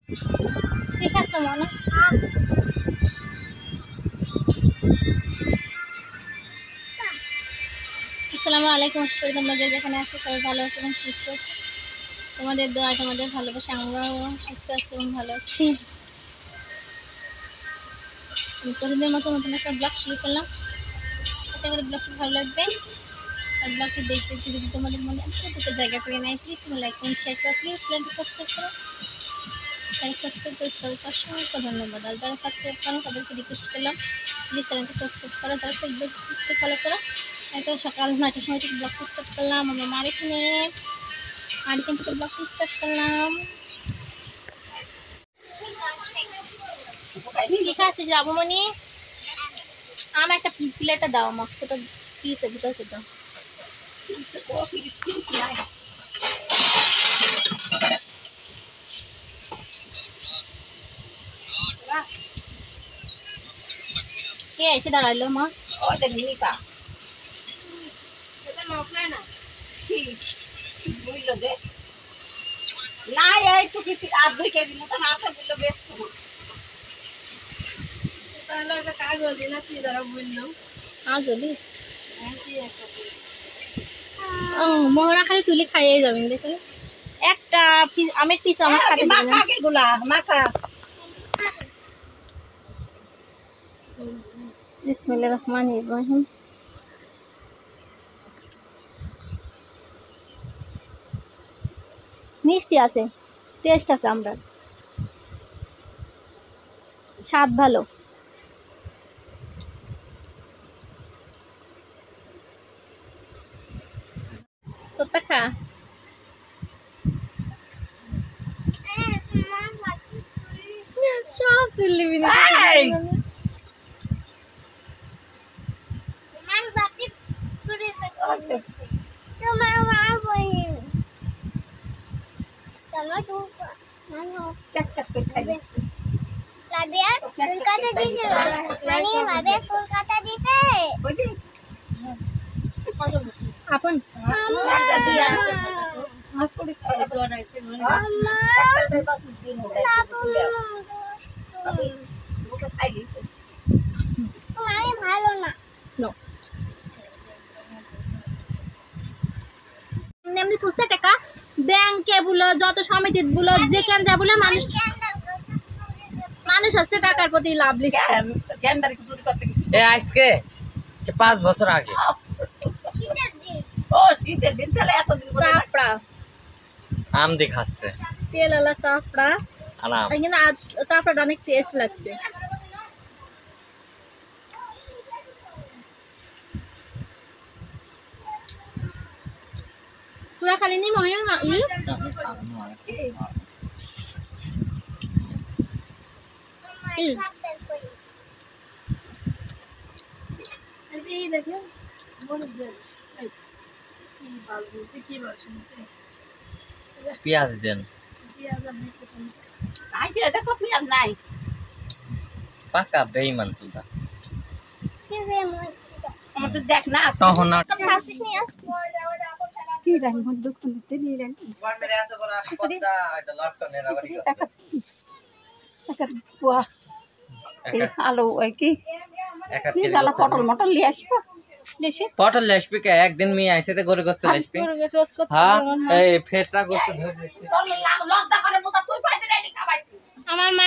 ঠিক আছে মনে। আসসালামু আলাইকুম, আশা করি তোমরা যে যেখানে আছো সবাই ভালো আছো এবং সুস্থ আছো। তোমাদের দোয়া তোমাদের ভালোবাসা আমরাও সুস্থ আছি এবং ভালো আছি। প্রতিদিনের মতো নতুন একটা ব্লগ শুরু করলাম, আশা করি ব্লগটি ভালো লাগবে। আর ব্লগটি দেখতে যদি তোমাদের মনে এতটুকু জায়গা করে নেয় প্লিজ তুমি লাইক কমেন্ট শেয়ার করো, প্লিজ চ্যানেলটি সাবস্ক্রাইব করো। সাবস্ক্রাইব করে সবাইকে অসংখ্য ধন্যবাদ। আর যারা সাবস্ক্রাইব করো তাদেরকে রিকোয়েস্ট করলাম প্লিজ চ্যানেলটি সাবস্ক্রাইব করো, যারা ফেসবুক পেজটি ফলো করো। তো সকাল 9টার সময় থেকে ব্লগটি স্টার্ট করলাম, আমার মার এখানে আর এখান থেকে ব্লগটি স্টার্ট করলাম। ঠিক আছে যাবো মনি, আমার একটা প্লেটটা দাও, আমাকে সেটা ফ্রিজের ভিতরে দাও। কে এসে দাঁড়াইলো মা? না একটু কিছু আর 2 কেজি মতো আছে দিল বেশ তাহলে এটা কাগজ দিনা কি দ্বারা বললাম আজলি মোহরা খালি তুলে খাইয়ে যাবেন দেখুন। একটা আমের পিস আমার খাতে দিবেন না এগুলা মাখা। বিসমিল্লাহির রহমানির রহিম। মিষ্টি আছে, টেস্ট আছে, আমরা স্বাদ ভালো। তোরটা খা। সব তুললি বিনা আপন ভালো না এমনি থুসে টাকা ব্যাংকে বলো, যত সমিতি বলো, যেখানে যা বলে মানুষ হচ্ছে টাকার প্রতি লাভ লিখছে। আজকে 5 বছর আগে শীতের দিন চলে এতদিন চাপড়া আম দিয়ে খাচ্ছে তেল আলা চাপড়া, আরাম। কিন্তু চাপড়াটা অনেক টেস্ট লাগছে। তোরা খালি নি মহিলা পেঁয়াজ দেন, দেখো পেঁয়াজ নাই পাকা বেইমান তুলবা আমাদের দেখ না তখন আর খাচ্ছিস নি কি রাখি মধ্যে খুলতে দিয়ে রাখি আলো কি জ্বালা পটল মটল নিয়ে আসবো পটল লেসবি কে একদিন মেয়ে আইছে তে গরে গোস্ত লেসবি। হ্যাঁ এই ফেটটা গোস্ত ধরে লেসবি লজ্জা করে মোটা তুই পাইতে রেডি খাবাইছি আমার মা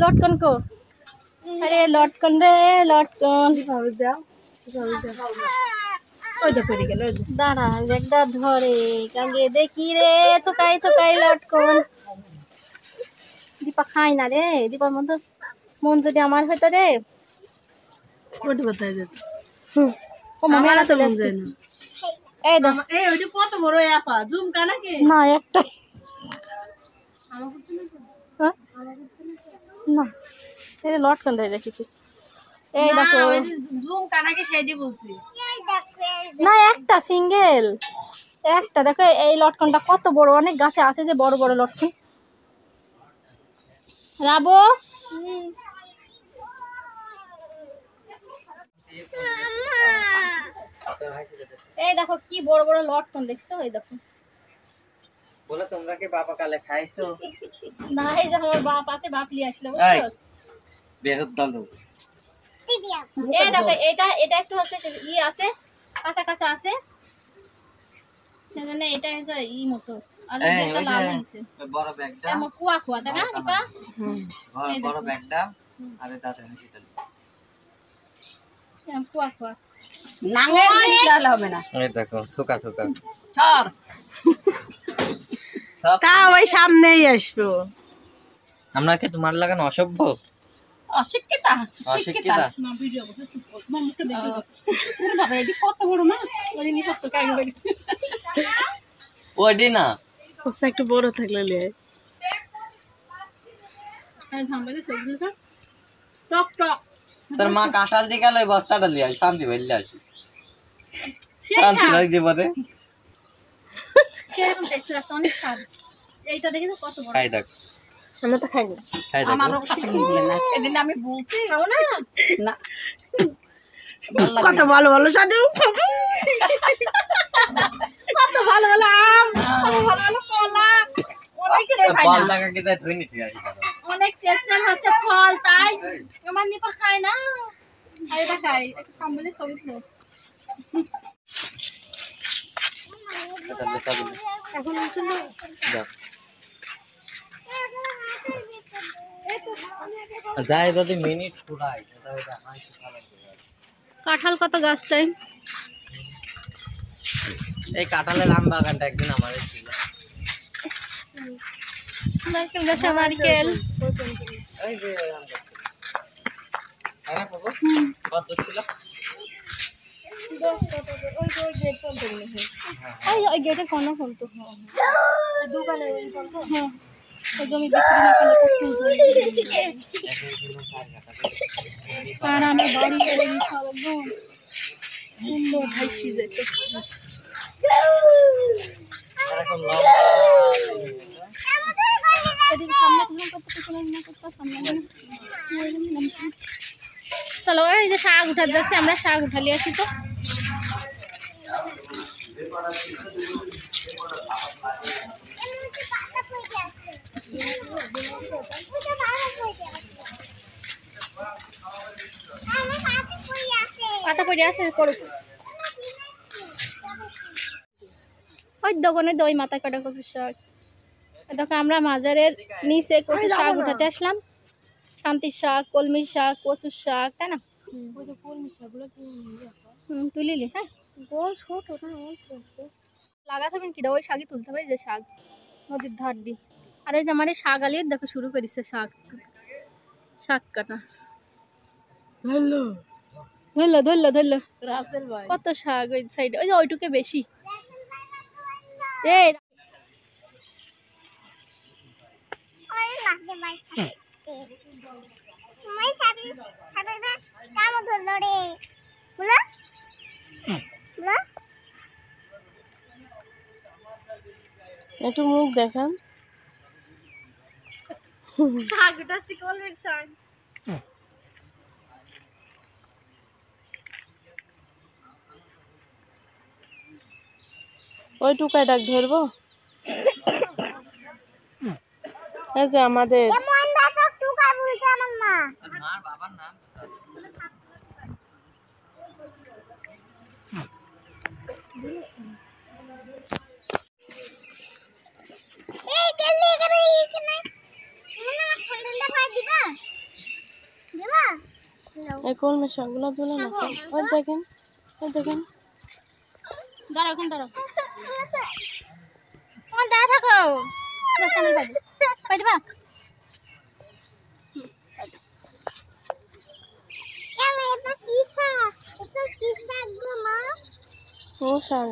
লটকন কো, আরে লটকন রে লটকন ভাবে যাও ওই দেখো এদিকে গেল দাঁড়া একটা ধরে কাগে দেখি রে থোকাই থোকাই লটকন। দীপা খাই না রে, দীপার মতো মন যদি আমার হইতো রে। ওটি কোথায় যেত ও মামা আমার তো চলে মন আসছে। যায় না এই দেখ এই ওইটা কত বড় আপা ঝুমকা নাকি না একটাই হ্যাঁ? না এই লটকন ধরে রেখেছি। এই দেখো ঝুমকা নাকি সেটি বলছি না একটা সিঙ্গেল একটা দেখো। এই লটকনটা কত বড়, অনেক গাছে আছে যে বড় বড় লটকন। রাবো এই দেখো কি বড় বড় লটকন দেখছো, এই দেখো বলে তোমরা কি বাবা কালে খাইছো? না এই যে আমার বাপ আছে, বাপ লিয়ে আসলো এই বুঝছো? বেরোত দাও। এই দেখো এটা এটা একটু আছে ই আছে, কাঁচা কাঁচা আছে, সেজন্য এটা হচ্ছে ই মতো, আর এই একটা ওই লাল যে হইছে ওই বড় ব্যাগটা, এমন কুয়া কুয়া তাই না নিপা? বড় ব্যাগটা আর দাদা সেটা এমন কুয়া কুয়া নাঙ্গে দিলে হবে না। এই দেখো থোকা থোকা চর সব তা ওই সামনেই আসবো। আমরা কি তোমার লাগানো অসভ্য অশিক্ষিতা অশিক্ষিতা? না ভিডিও করতে চুপ কর, মা মুখটা বের কর। ওরে বাবা এই কত বড় না, ওই নিপা তো কাই হইছে। ওডি না ওসা একটু বড় থাকলে লিয়ে আর ধামবালে সবগুলো সব টক টক। তোর মা কাঁঠাল দিয়ে গেল ওই বস্তাটা লিয়ে আয়, শান্তি বেরিয়ে আসি, শান্তি নয় জীবনে। সেরকম টেস্ট লাগতো, অনেক স্বাদ। এইটা দেখে তো কত বড়। খাই দেখ আমরা তো খাইনি। খাই দেখ আমারও কথা বলে না সেদিন আমি বলছি খাও না? না কত ভালো ভালো সাথে কত ভালো ভালো আম, কত ভালো ভালো কলা, অনেক ফল টাকা কি তাই ধুই নিতে আসি অনেক টেস্টের হচ্ছে ফল, তাই আমার নিপা খায় না, আর এটা খাই একটু কম বলে সবই খাই। এখন হচ্ছে না যাই যদি মিনিট ফুরাই কাঁঠাল কত গাছটাই। এই কাঁঠালের আম বাগানটা একদিন আমাদের ছিল। নারকেল গাছে নারকেল, এই যে ওই আমটা ছিল। হ্যাঁ বাবু কত ছিল? ওই গেটে কোনো ফল তো দোকানে হ্যাঁ, ওই জমি বিক্রি না করলে কত আর আমার বাড়ি একদম সুন্দর ভাইসি যেত। এরকম এদিকে সামনে কোনো কত পিছনে না করতে সামনে। চলো এই যে শাক উঠাতে যাচ্ছে, আমরা শাক উঠালি আসি তো। পাতা পড়ে আছে করো ওই দোকানে দই মাথা কাটা কচুর শাক। দেখো আমরা মাজারের নিচে কচুর শাক উঠাতে আসলাম, শান্তির শাক, কলমির শাক, কচুর শাক, তাই না? তুলিলি হ্যাঁ লাগাতে হবে কিনা ওই শাকই তুলতে হবে, যে শাক নদীর ধার দি। আর ওই যে আমার এই শাক আলিয়ে দেখো শুরু করেছে শাক শাক কাটা। ধরলো ধরলো ধরলো কত শাক ওই সাইডে, ওই যে ওইটুকে বেশি। এই একটু মুখ দেখান। শাকটা শিকলের শাক। ওই টুকায় ডাক ধরবো। এই যে আমাদের মার বাবার নাম এই কলমের শাকগুলো তুলে না। ওই দেখেন ওই দেখেন দাঁড়াও এখন দাঁড়াও, আমার দাঁড়া থাকো পাই দিবা। ও শাক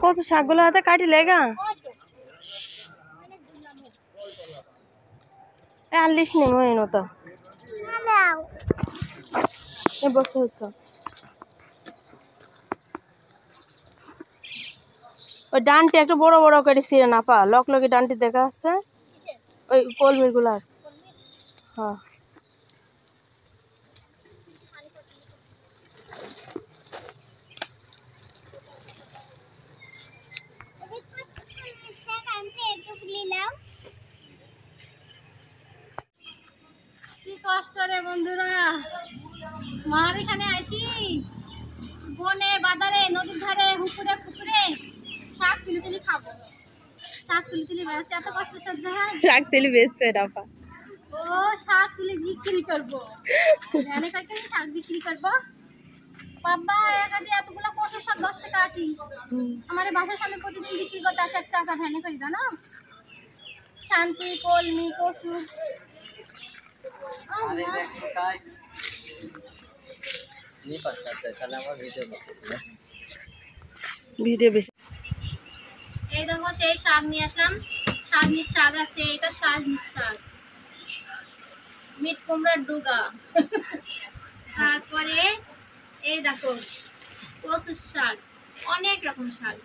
কচু শাকগুলো হাতে কাটি লেগা আনলিস নি মনে নতো বসে হতো। ওই ডানটি একটু বড় বড় করে ছিঁড়ে না পা লক লকে ডানটি দেখা আছে ওই কলমির গুলার। হ্যাঁ কষ্ট রে বন্ধুরা, মার এখানে আসি বনে বাজারে নদীর ধারে পুকুরে পুকুরে শাক তুলি তুলি খাবো, শাক তুলি তুলি বেড়াতে এত কষ্ট সহ্য হয়? শাক তুলি বেচবে রাপা। ও শাক তুলি বিক্রি করবো, ভ্যানে কাটে শাক বিক্রি করবো। বাবা একাদি এতগুলো কচুর শাক 10 টাকা আটি। আমার বাসার সামনে প্রতিদিন বিক্রি করতে আসে এক চাচা ভ্যানে করে, জানো? শান্তি কলমি কচু ভিডিও বেশি। এই দেখো সেই শাক নিয়ে আসলাম, সাজনির শাক আছে, এটা সাজনির শাক, মিট কুমড়ার ডুগা। তারপরে এই দেখো কচুর শাক, অনেক রকম শাক,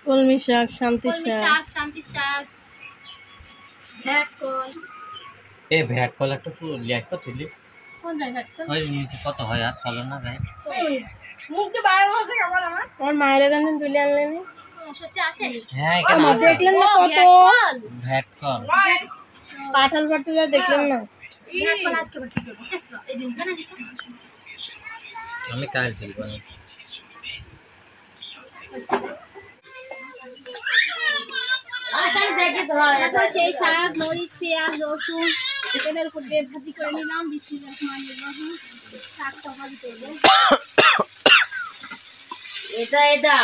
কলমি শাক, শান্তি কলমি শাক, শাক, শান্তি শাক, ভ্যাট কল। এই ভ্যাট কল একটা ফুল লিয়াস তো তুলিস কোন যায় ভ্যাট কল? ওই নিচে কত হয় আর চলো না গায়ে মুখে বাইরে হতে কেমন আমার? আমার মায়ের এখানে তুলে আনলেনি। সত্যি আছে? হ্যাঁ এখানে আছে। দেখলেন না কত ভ্যাট কল কাঁঠাল পাড়তে যা দেখলেন না। ভ্যাট কল আজকে ভর্তি করবো, এসো এই দিন জানা যেত। আমি কাল তুলবো না। দেখো সেই শাক, মরিচ, পেঁয়াজ, রসুন তেলের উপর দিয়ে ভাজি করে নিলাম। বিসমিল্লাহির রহমানির রহিম। শাকটা ভাজি করবো। এটা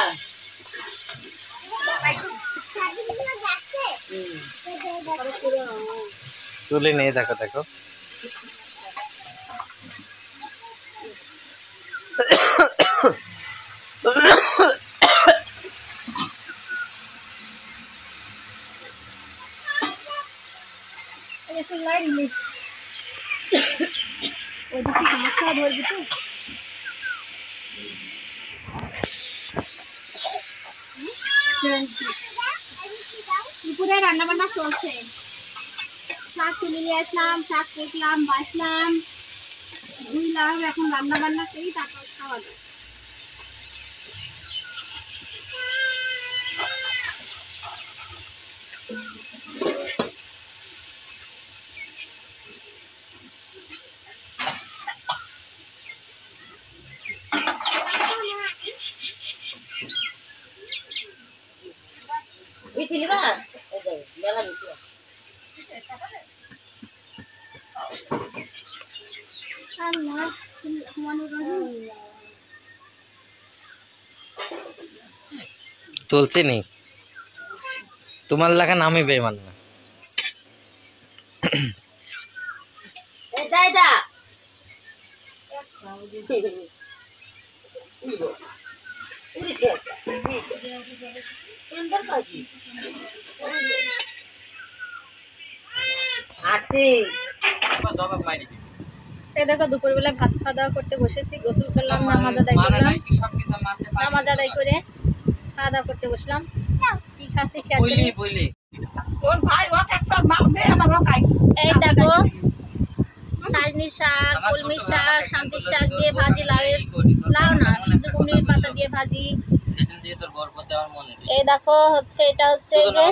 তুলে নিয়ে দেখো দেখো একটু লাইট দিলি ওদিকে সমস্যা ধরবি তো। দুপুরে রান্না বান্না চলছে, শাক তুলে নিয়ে আসলাম, শাক কেটলাম, বাছলাম, ধুইলাম, এখন রান্না বান্না করি, তারপর খাওয়া দাওয়া। তুলছি নি তোমার লাগা নামে বেমান না এই দেখো দুপুরবেলা ভাত খাওয়া দাওয়া করতে বসেছি, গোসল করলাম, নামাজ আদায় করলাম, নামাজ আদায় করে খাওয়া দাওয়া করতে বসলাম। কি খাচ্ছি শেয়ার করি। এই দেখো সাজনি শাক, কলমি শাক, শান্তি শাক দিয়ে ভাজি, লাউ না শুধু কুমড়ির পাতা দিয়ে ভাজি। এই দেখো হচ্ছে এটা হচ্ছে এই যে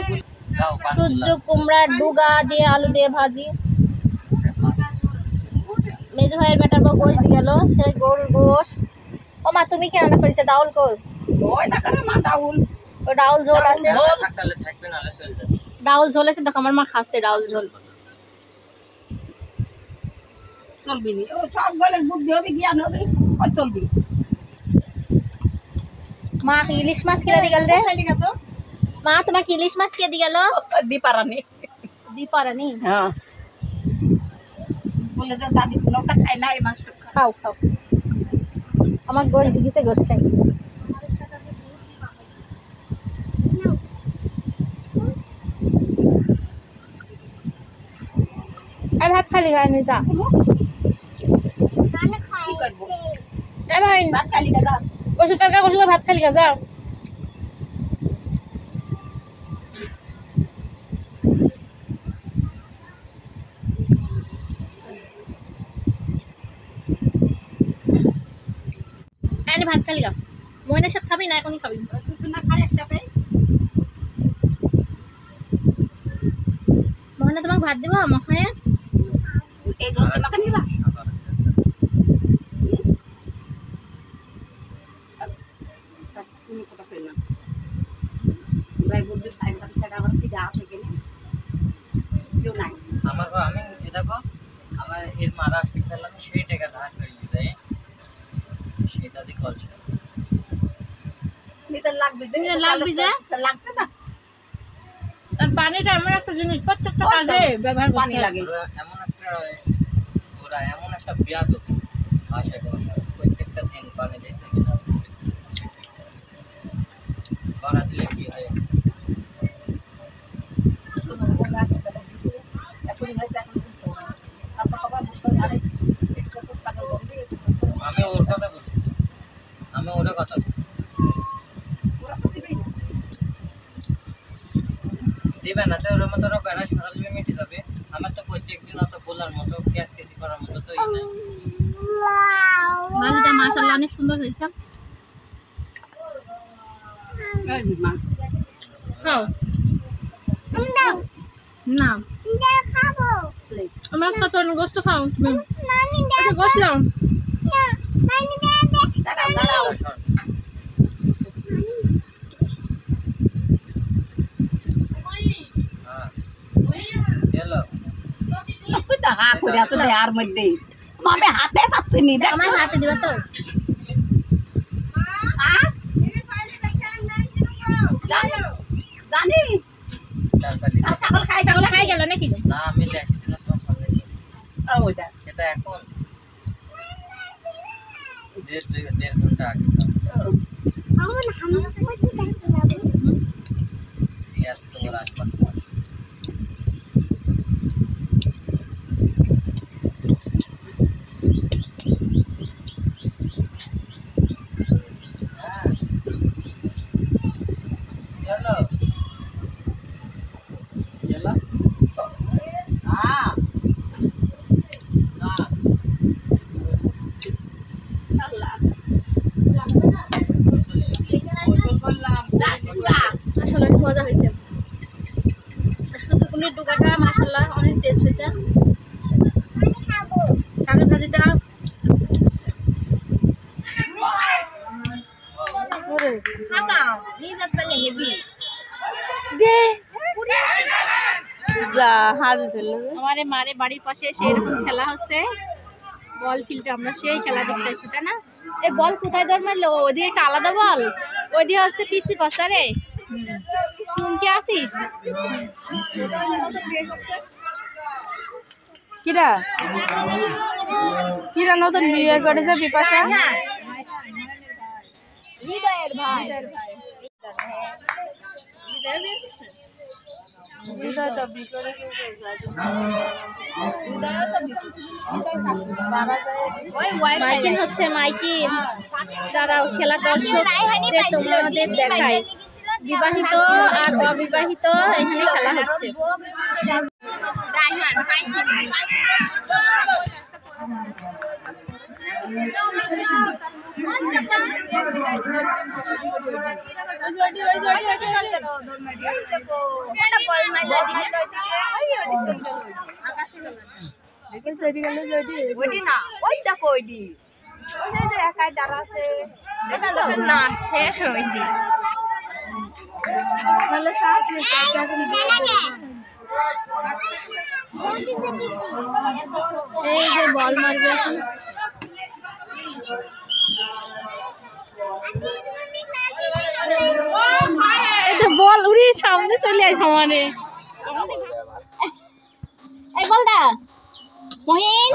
সূর্য কুমড়ার ডুগা দিয়ে আলু দিয়ে ভাজি। মেজো ভাইয়ের বেটার বউ গোশ দিয়ে গেল, সেই গরুর গোশ। ও মা তুমি কি রান্না করেছো? ডাউল কই? ও ডাউল ঝোল আছে, ডাউল ঝোল আছে। দেখো আমার মা খাচ্ছে ডাউল ঝোল। মা ইলিশ মাছ কিনে দিয়ে গেল রে। মা তোমাকে ইলিশ মাছ কে দিয়ে গেল? দীপারানি। হ্যাঁ বলে দাও দাদি কোনটা খাই না, এই মাছটা খাও খাও, আমার গোশ দিছে, গোশ খাই। আর ভাত খালি গায়ে যা ভাই, ভাত খালি দাদা গোসল তরকা গোসল ভাত খালি যা। ভাত খালি গা, ময়নার সাথে খাবি না এখনই খাবি না? খাই একসাথে ময়না তোমাকে ভাত দেবো মাখায়। এই গোলকে মাথা নিবা তুমি কথা কই না ভাই বুদ্ধি সাইড সাইড আবার কি গা থেকে কেউ নাই আমি এটা কো আমার এর মারা আসছিলাম সেই টাকা ধার করে দিতে সেটা দিয়ে কলছে নিতে লাগবে লাগবে না আর পানিটা এমন একটা জিনিস প্রত্যেকটা কাজে ব্যবহার পানি লাগে ওরা এমন একটা বিয়াদ ভাষায় প্রত্যেকটা দিন পানি দিতে কিনা করা দিলে কি হয় আমি ওর কথা বলছি আমি ওর কথা দিবে না তো ওর মতো বেড়া সরালে মিটে যাবে আমার তো প্রত্যেকদিন অত বলার মতো গ্যাস কেজি করার মতো তো মাছটা মাশাআল্লাহ অনেক সুন্দর হয়েছে খাও না খাবো মাছ খাতো না গোস্ত খাও তুমি আচ্ছা গোস্ত নাও দাঁড়াও দেওয়ার মধ্যে আমি হাতে পাচ্ছি নি আমার হাতে দিবা তো জানি ছাগল খাই গেল নাকি না আমি একদিন তো সামনে ওইটা এটা এখন দেড় ঘন্টা আগে তোমার আসপাস আসলে অনেক মজা হয়েছে সুন্দরবনের ডুগাটা মাশাআল্লাহ অনেক টেস্ট হয়েছে শাকের ভাজিটা আমার মারে বাড়ির পাশে এসে এরকম খেলা হচ্ছে বল ফিল্ডে আমরা সেই খেলা দেখতে আসছি তাই না এই বল কোথায় ধর মারলো ওদিকে একটা আলাদা বল ওদিকে হচ্ছে পিসি পাশারে চুমকে আসিস কিরা কিরা নতুন বিয়ে করেছে বিপাশা হৃদয়ের ভাই হৃদয় তো বিয়ে করেছে মাইকিন হচ্ছে মাইকিন যারাও খেলা দর্শকদের তোমাদের দেখায় বিবাহিত আর অবিবাহিত এখানে খেলা হচ্ছে এই যে বল মারবে এখন এটা বল উড়ি সামনে চলে আসে মানে এই বলটা মহিন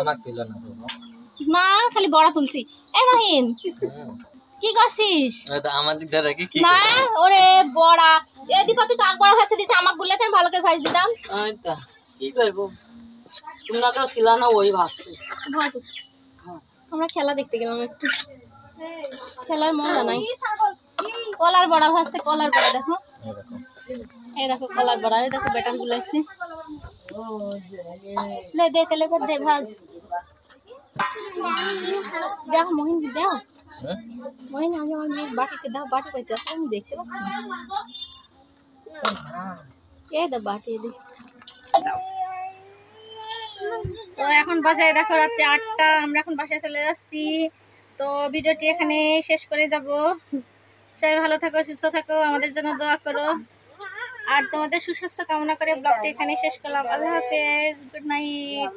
না খালি বড়া তুলছি এই মহিন কি করছিস আমাদের দ্বারা কি না ওরে বড়া এই দীপা তুই কাক বড়া ভাজতে দিছিস আমাকে বললে আমি ভালো করে ভাজ দিতাম কি করবো তোমরা কেউ ছিল না ওই ভাবছি আমরা খেলা দেখতে গেলাম একটু খেলার মজা নাই কলার বড়া ভাজছে কলার বড়া দেখো এই দেখো কলার বড়া এই দেখো বেটার গুলো আছে ले दे तेले पर दे भाज দেখো মহিন কি দাও মহিন আগে আমার মেয়ে বাটিতে দাও বাটি পাইতে আছে আমি দেখতে পাচ্ছি এই দাও বাটি দে তো এখন বাজারে দেখো রাত্রে 8টা, আমরা এখন বাসায় চলে যাচ্ছি। তো ভিডিওটি এখানে শেষ করে যাব। সবাই ভালো থাকো, সুস্থ থাকো, আমাদের জন্য দোয়া করো। আর তোমাদের সুস্বাস্থ্য কামনা করে ব্লগটি এখানে শেষ করলাম। আল্লাহ হাফেজ, গুড নাইট।